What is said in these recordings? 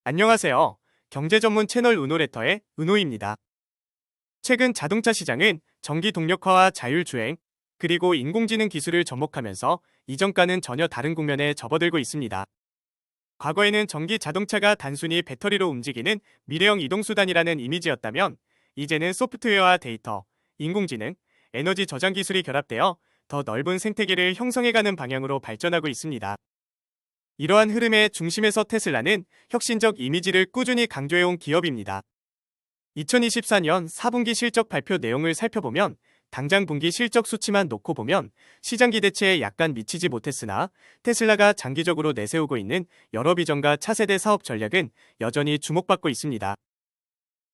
안녕하세요. 경제 전문 채널 은호레터의 은호입니다. 최근 자동차 시장은 전기 동력화와 자율주행, 그리고 인공지능 기술을 접목하면서 이전과는 전혀 다른 국면에 접어들고 있습니다. 과거에는 전기 자동차가 단순히 배터리로 움직이는 미래형 이동수단이라는 이미지였다면, 이제는 소프트웨어와 데이터, 인공지능, 에너지 저장 기술이 결합되어 더 넓은 생태계를 형성해가는 방향으로 발전하고 있습니다. 이러한 흐름의 중심에서 테슬라는 혁신적 이미지를 꾸준히 강조해온 기업입니다. 2024년 4분기 실적 발표 내용을 살펴보면 당장 분기 실적 수치만 놓고 보면 시장 기대치에 약간 미치지 못했으나 테슬라가 장기적으로 내세우고 있는 여러 비전과 차세대 사업 전략은 여전히 주목받고 있습니다.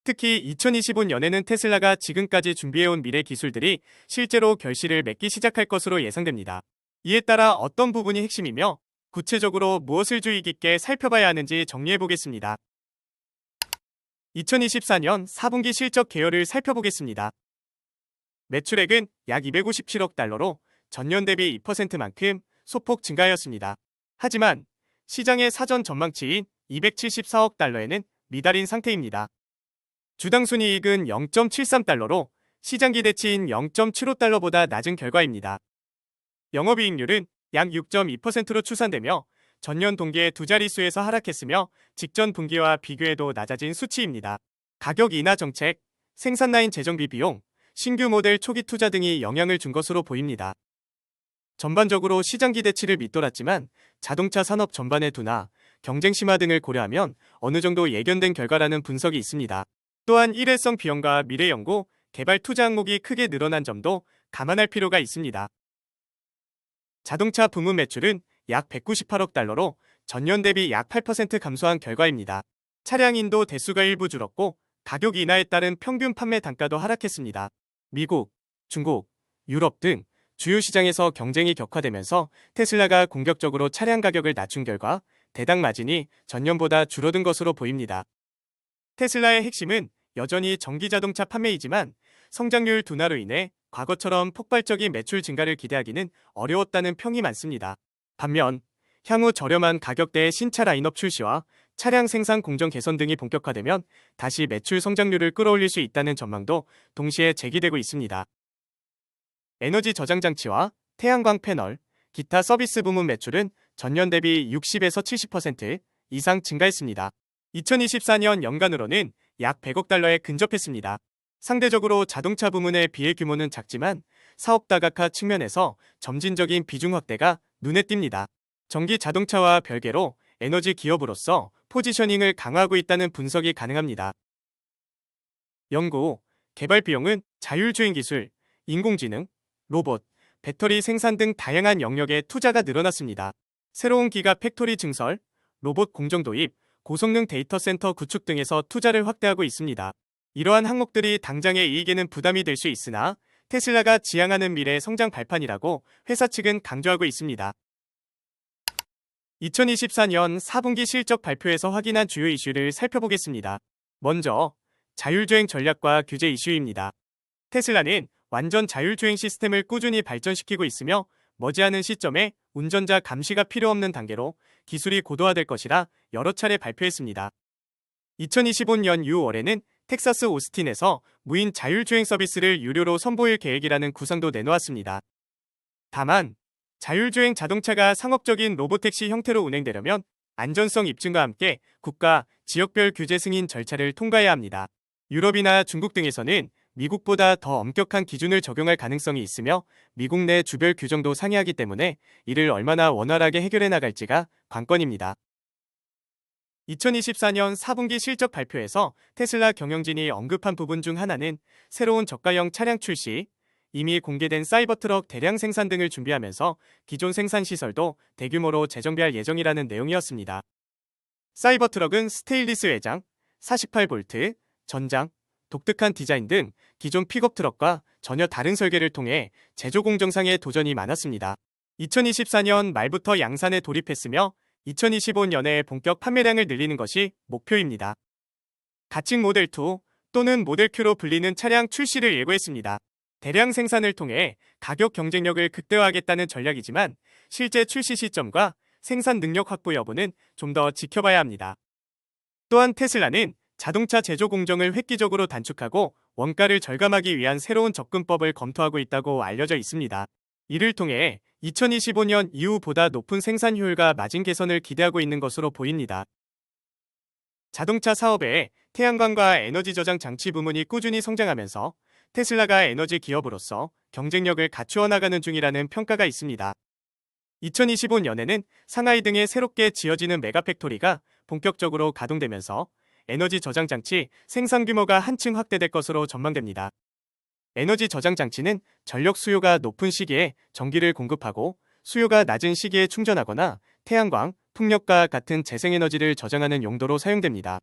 특히 2025년에는 테슬라가 지금까지 준비해온 미래 기술들이 실제로 결실을 맺기 시작할 것으로 예상됩니다. 이에 따라 어떤 부분이 핵심이며 구체적으로 무엇을 주의 깊게 살펴봐야 하는지 정리해보겠습니다. 2024년 4분기 실적 개요를 살펴보겠습니다. 매출액은 약 257억 달러로 전년 대비 2%만큼 소폭 증가하였습니다. 하지만 시장의 사전 전망치인 274억 달러에는 미달인 상태입니다. 주당 순이익은 0.73달러로 시장 기대치인 0.75달러보다 낮은 결과입니다. 영업이익률은 약 6.2%로 추산되며 전년 동기의 두 자릿수에서 하락했으며 직전 분기와 비교해도 낮아진 수치입니다. 가격 인하 정책, 생산 라인 재정비 비용, 신규 모델 초기 투자 등이 영향을 준 것으로 보입니다. 전반적으로 시장 기대치를 밑돌았지만 자동차 산업 전반의 둔화, 경쟁 심화 등을 고려하면 어느 정도 예견된 결과라는 분석이 있습니다. 또한 일회성 비용과 미래 연구, 개발 투자 항목이 크게 늘어난 점도 감안할 필요가 있습니다. 자동차 부문 매출은 약 198억 달러로 전년 대비 약 8% 감소한 결과입니다. 차량 인도 대수가 일부 줄었고 가격 인하에 따른 평균 판매 단가도 하락했습니다. 미국, 중국, 유럽 등 주요 시장에서 경쟁이 격화되면서 테슬라가 공격적으로 차량 가격을 낮춘 결과 대당 마진이 전년보다 줄어든 것으로 보입니다. 테슬라의 핵심은 여전히 전기자동차 판매이지만 성장률 둔화로 인해 과거처럼 폭발적인 매출 증가를 기대하기는 어려웠다는 평이 많습니다. 반면 향후 저렴한 가격대의 신차 라인업 출시와 차량 생산 공정 개선 등이 본격화되면 다시 매출 성장률을 끌어올릴 수 있다는 전망도 동시에 제기되고 있습니다. 에너지 저장 장치와 태양광 패널, 기타 서비스 부문 매출은 전년 대비 60에서 70% 이상 증가했습니다. 2024년 연간으로는 약 100억 달러에 근접했습니다. 상대적으로 자동차 부문의 비해 규모는 작지만 사업 다각화 측면에서 점진적인 비중 확대가 눈에 띕니다. 전기 자동차와 별개로 에너지 기업으로서 포지셔닝을 강화하고 있다는 분석이 가능합니다. 연구, 개발 비용은 자율주행 기술, 인공지능, 로봇, 배터리 생산 등 다양한 영역에 투자가 늘어났습니다. 새로운 기가 팩토리 증설, 로봇 공정 도입, 고성능 데이터 센터 구축 등에서 투자를 확대하고 있습니다. 이러한 항목들이 당장의 이익에는 부담이 될 수 있으나 테슬라가 지향하는 미래 성장 발판이라고 회사 측은 강조하고 있습니다. 2024년 4분기 실적 발표에서 확인한 주요 이슈를 살펴보겠습니다. 먼저 자율주행 전략과 규제 이슈입니다. 테슬라는 완전 자율주행 시스템을 꾸준히 발전시키고 있으며 머지않은 시점에 운전자 감시가 필요 없는 단계로 기술이 고도화될 것이라 여러 차례 발표했습니다. 2025년 6월에는 텍사스 오스틴에서 무인 자율주행 서비스를 유료로 선보일 계획이라는 구상도 내놓았습니다. 다만 자율주행 자동차가 상업적인 로보택시 형태로 운행되려면 안전성 입증과 함께 국가, 지역별 규제 승인 절차를 통과해야 합니다. 유럽이나 중국 등에서는 미국보다 더 엄격한 기준을 적용할 가능성이 있으며 미국 내 주별 규정도 상이하기 때문에 이를 얼마나 원활하게 해결해 나갈지가 관건입니다. 2024년 4분기 실적 발표에서 테슬라 경영진이 언급한 부분 중 하나는 새로운 저가형 차량 출시, 이미 공개된 사이버트럭 대량 생산 등을 준비하면서 기존 생산 시설도 대규모로 재정비할 예정이라는 내용이었습니다. 사이버트럭은 스테인리스 외장, 48V, 전장, 독특한 디자인 등 기존 픽업 트럭과 전혀 다른 설계를 통해 제조 공정상의 도전이 많았습니다. 2024년 말부터 양산에 돌입했으며 2025년에 본격 판매량을 늘리는 것이 목표입니다. 가칭 모델 2 또는 모델 Q로 불리는 차량 출시를 예고했습니다. 대량 생산을 통해 가격 경쟁력을 극대화하겠다는 전략이지만 실제 출시 시점과 생산 능력 확보 여부는 좀 더 지켜봐야 합니다. 또한 테슬라는 자동차 제조 공정을 획기적으로 단축하고 원가를 절감하기 위한 새로운 접근법을 검토하고 있다고 알려져 있습니다. 이를 통해 2025년 이후보다 높은 생산 효율과 마진 개선을 기대하고 있는 것으로 보입니다. 자동차 사업에 태양광과 에너지 저장 장치 부문이 꾸준히 성장하면서 테슬라가 에너지 기업으로서 경쟁력을 갖추어 나가는 중이라는 평가가 있습니다. 2025년에는 상하이 등에 새롭게 지어지는 메가팩토리가 본격적으로 가동되면서 에너지 저장 장치 생산 규모가 한층 확대될 것으로 전망됩니다. 에너지 저장 장치는 전력 수요가 높은 시기에 전기를 공급하고 수요가 낮은 시기에 충전하거나 태양광, 풍력과 같은 재생에너지를 저장하는 용도로 사용됩니다.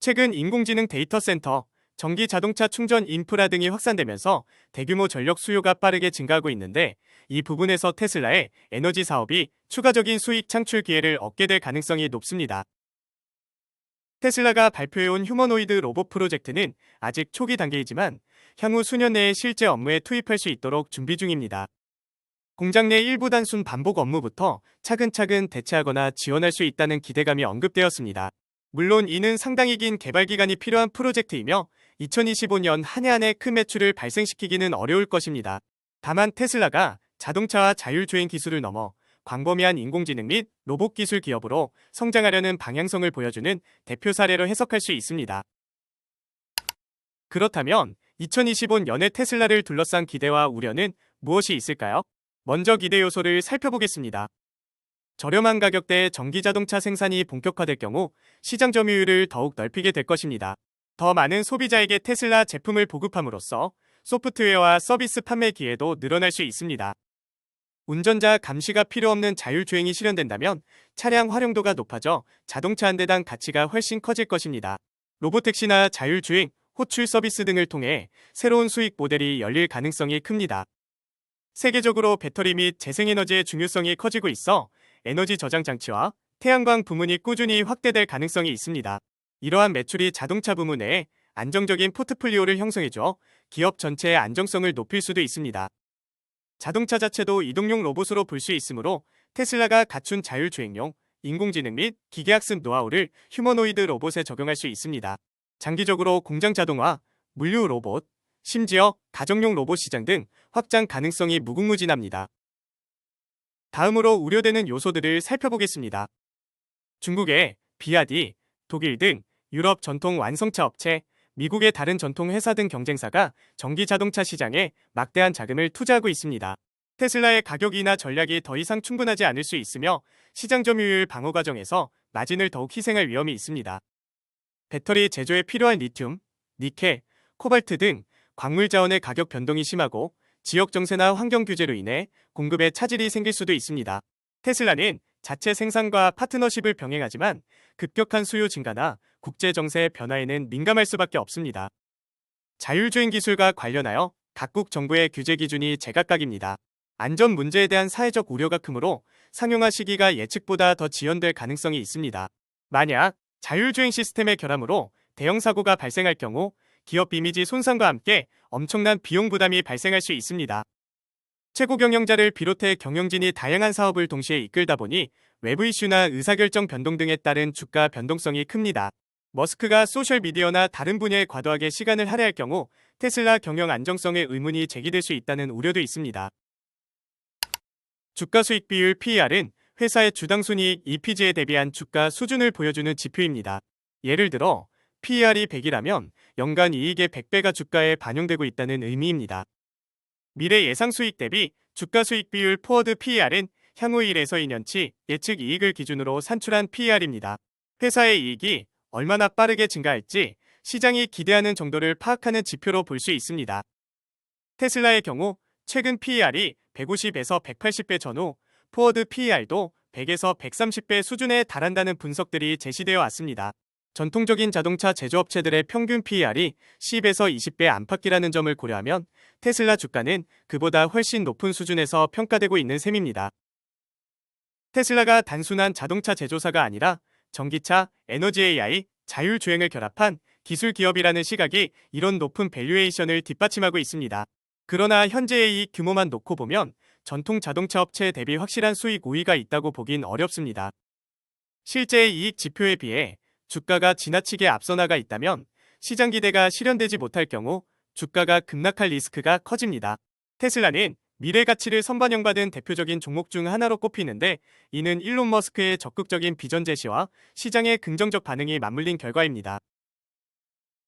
최근 인공지능 데이터 센터, 전기 자동차 충전 인프라 등이 확산되면서 대규모 전력 수요가 빠르게 증가하고 있는데 이 부분에서 테슬라의 에너지 사업이 추가적인 수익 창출 기회를 얻게 될 가능성이 높습니다. 테슬라가 발표해온 휴머노이드 로봇 프로젝트는 아직 초기 단계이지만 향후 수년 내에 실제 업무에 투입할 수 있도록 준비 중입니다. 공장 내 일부 단순 반복 업무부터 차근차근 대체하거나 지원할 수 있다는 기대감이 언급되었습니다. 물론 이는 상당히 긴 개발 기간이 필요한 프로젝트이며 2025년 한 해 안에 큰 매출을 발생시키기는 어려울 것입니다. 다만 테슬라가 자동차와 자율주행 기술을 넘어 광범위한 인공지능 및 로봇 기술 기업으로 성장하려는 방향성을 보여주는 대표 사례로 해석할 수 있습니다. 그렇다면 2025년에 테슬라를 둘러싼 기대와 우려는 무엇이 있을까요? 먼저 기대 요소를 살펴보겠습니다. 저렴한 가격대의 전기자동차 생산이 본격화될 경우 시장 점유율을 더욱 넓히게 될 것입니다. 더 많은 소비자에게 테슬라 제품을 보급함으로써 소프트웨어와 서비스 판매 기회도 늘어날 수 있습니다. 운전자 감시가 필요 없는 자율주행이 실현된다면 차량 활용도가 높아져 자동차 한 대당 가치가 훨씬 커질 것입니다. 로보택시나 자율주행, 호출 서비스 등을 통해 새로운 수익 모델이 열릴 가능성이 큽니다. 세계적으로 배터리 및 재생에너지의 중요성이 커지고 있어 에너지 저장 장치와 태양광 부문이 꾸준히 확대될 가능성이 있습니다. 이러한 매출이 자동차 부문 내에 안정적인 포트폴리오를 형성해줘 기업 전체의 안정성을 높일 수도 있습니다. 자동차 자체도 이동용 로봇으로 볼 수 있으므로 테슬라가 갖춘 자율주행용, 인공지능 및 기계학습 노하우를 휴머노이드 로봇에 적용할 수 있습니다. 장기적으로 공장 자동화, 물류 로봇, 심지어 가정용 로봇 시장 등 확장 가능성이 무궁무진합니다. 다음으로 우려되는 요소들을 살펴보겠습니다. 중국의 비아디, 독일 등 유럽 전통 완성차 업체, 미국의 다른 전통 회사 등 경쟁사가 전기 자동차 시장에 막대한 자금을 투자하고 있습니다. 테슬라의 가격이나 전략이 더 이상 충분하지 않을 수 있으며 시장 점유율 방어 과정에서 마진을 더욱 희생할 위험이 있습니다. 배터리 제조에 필요한 리튬, 니켈, 코발트 등 광물 자원의 가격 변동이 심하고 지역 정세나 환경 규제로 인해 공급에 차질이 생길 수도 있습니다. 테슬라는 자체 생산과 파트너십을 병행하지만 급격한 수요 증가나 국제 정세의 변화에는 민감할 수밖에 없습니다. 자율주행 기술과 관련하여 각국 정부의 규제 기준이 제각각입니다. 안전 문제에 대한 사회적 우려가 크므로 상용화 시기가 예측보다 더 지연될 가능성이 있습니다. 만약 자율주행 시스템의 결함으로 대형 사고가 발생할 경우 기업 이미지 손상과 함께 엄청난 비용 부담이 발생할 수 있습니다. 최고 경영자를 비롯해 경영진이 다양한 사업을 동시에 이끌다 보니 외부 이슈나 의사결정 변동 등에 따른 주가 변동성이 큽니다. 머스크가 소셜미디어나 다른 분야에 과도하게 시간을 할애할 경우 테슬라 경영 안정성에 의문이 제기될 수 있다는 우려도 있습니다. 주가 수익 비율 PER은 회사의 주당 순이익 EPG에 대비한 주가 수준을 보여주는 지표입니다. 예를 들어 PER이 100이라면 연간 이익의 100배가 주가에 반영되고 있다는 의미입니다. 미래 예상 수익 대비 주가 수익 비율 포워드 PER은 향후 1에서 2년치 예측 이익을 기준으로 산출한 PER입니다. 회사의 이익이 얼마나 빠르게 증가할지 시장이 기대하는 정도를 파악하는 지표로 볼 수 있습니다. 테슬라의 경우 최근 PER이 150에서 180배 전후 포워드 PER도 100에서 130배 수준에 달한다는 분석들이 제시되어 왔습니다. 전통적인 자동차 제조업체들의 평균 PER이 10에서 20배 안팎이라는 점을 고려하면 테슬라 주가는 그보다 훨씬 높은 수준에서 평가되고 있는 셈입니다. 테슬라가 단순한 자동차 제조사가 아니라 전기차, 에너지 AI, 자율주행을 결합한 기술 기업이라는 시각이 이런 높은 밸류에이션을 뒷받침하고 있습니다. 그러나 현재의 이익 규모만 놓고 보면 전통 자동차 업체 대비 확실한 수익 우위가 있다고 보긴 어렵습니다. 실제의 이익 지표에 비해 주가가 지나치게 앞서 나가 있다면 시장 기대가 실현되지 못할 경우 주가가 급락할 리스크가 커집니다. 테슬라는 미래 가치를 선반영받은 대표적인 종목 중 하나로 꼽히는데, 이는 일론 머스크의 적극적인 비전 제시와 시장의 긍정적 반응이 맞물린 결과입니다.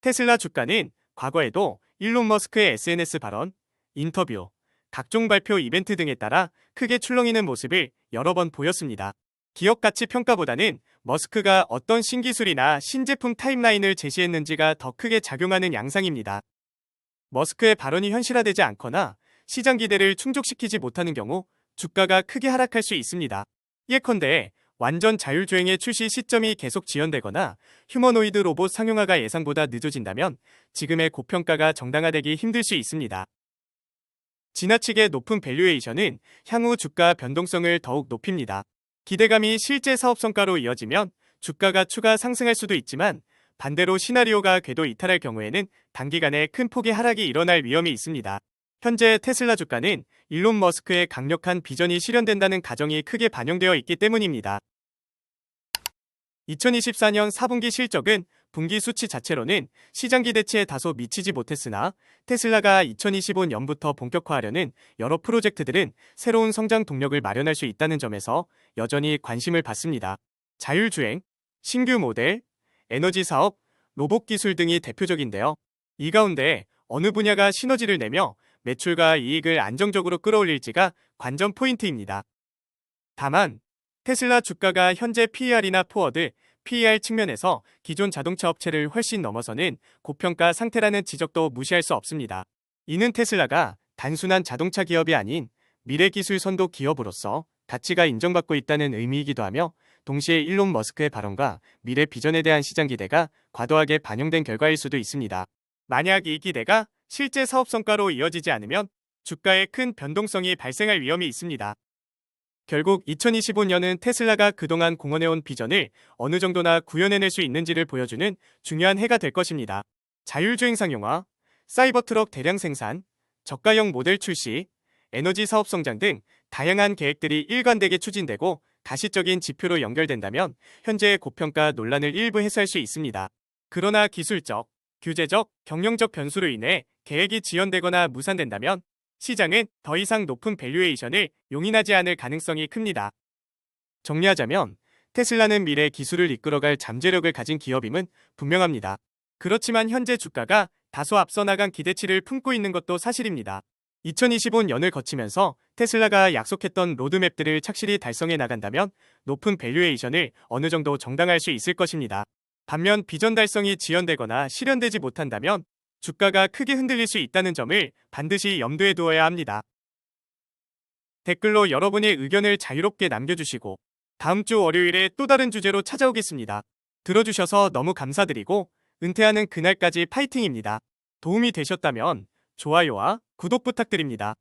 테슬라 주가는 과거에도 일론 머스크의 SNS 발언, 인터뷰, 각종 발표 이벤트 등에 따라 크게 출렁이는 모습을 여러 번 보였습니다. 기업 가치 평가보다는 머스크가 어떤 신기술이나 신제품 타임라인을 제시했는지가 더 크게 작용하는 양상입니다. 머스크의 발언이 현실화되지 않거나 시장 기대를 충족시키지 못하는 경우 주가가 크게 하락할 수 있습니다. 예컨대 완전 자율주행의 출시 시점이 계속 지연되거나 휴머노이드 로봇 상용화가 예상보다 늦어진다면 지금의 고평가가 정당화되기 힘들 수 있습니다. 지나치게 높은 밸류에이션은 향후 주가 변동성을 더욱 높입니다. 기대감이 실제 사업 성과로 이어지면 주가가 추가 상승할 수도 있지만, 반대로 시나리오가 궤도 이탈할 경우에는 단기간에 큰 폭의 하락이 일어날 위험이 있습니다. 현재 테슬라 주가는 일론 머스크의 강력한 비전이 실현된다는 가정이 크게 반영되어 있기 때문입니다. 2024년 4분기 실적은 분기 수치 자체로는 시장 기대치에 다소 미치지 못했으나, 테슬라가 2025년부터 본격화하려는 여러 프로젝트들은 새로운 성장 동력을 마련할 수 있다는 점에서 여전히 관심을 받습니다. 자율주행, 신규 모델, 에너지 사업, 로봇 기술 등이 대표적인데요. 이 가운데 어느 분야가 시너지를 내며 매출과 이익을 안정적으로 끌어올릴지가 관전 포인트입니다. 다만 테슬라 주가가 현재 PER이나 포워드, PER 측면에서 기존 자동차 업체를 훨씬 넘어서는 고평가 상태라는 지적도 무시할 수 없습니다. 이는 테슬라가 단순한 자동차 기업이 아닌 미래 기술 선도 기업으로서 가치가 인정받고 있다는 의미이기도 하며, 동시에 일론 머스크의 발언과 미래 비전에 대한 시장 기대가 과도하게 반영된 결과일 수도 있습니다. 만약 이 기대가 실제 사업 성과로 이어지지 않으면 주가에 큰 변동성이 발생할 위험이 있습니다. 결국 2025년은 테슬라가 그동안 공언해온 비전을 어느 정도나 구현해낼 수 있는지를 보여주는 중요한 해가 될 것입니다. 자율주행 상용화, 사이버 트럭 대량 생산, 저가형 모델 출시, 에너지 사업 성장 등 다양한 계획들이 일관되게 추진되고 가시적인 지표로 연결된다면 현재의 고평가 논란을 일부 해소할 수 있습니다. 그러나 기술적, 규제적, 경영적 변수로 인해 계획이 지연되거나 무산된다면 시장은 더 이상 높은 밸류에이션을 용인하지 않을 가능성이 큽니다. 정리하자면 테슬라는 미래 기술을 이끌어갈 잠재력을 가진 기업임은 분명합니다. 그렇지만 현재 주가가 다소 앞서 나간 기대치를 품고 있는 것도 사실입니다. 2025년을 거치면서 테슬라가 약속했던 로드맵들을 착실히 달성해 나간다면 높은 밸류에이션을 어느 정도 정당화할 수 있을 것입니다. 반면 비전 달성이 지연되거나 실현되지 못한다면 주가가 크게 흔들릴 수 있다는 점을 반드시 염두에 두어야 합니다. 댓글로 여러분의 의견을 자유롭게 남겨주시고 다음 주 월요일에 또 다른 주제로 찾아오겠습니다. 들어주셔서 너무 감사드리고 은퇴하는 그날까지 파이팅입니다. 도움이 되셨다면 좋아요와 구독 부탁드립니다.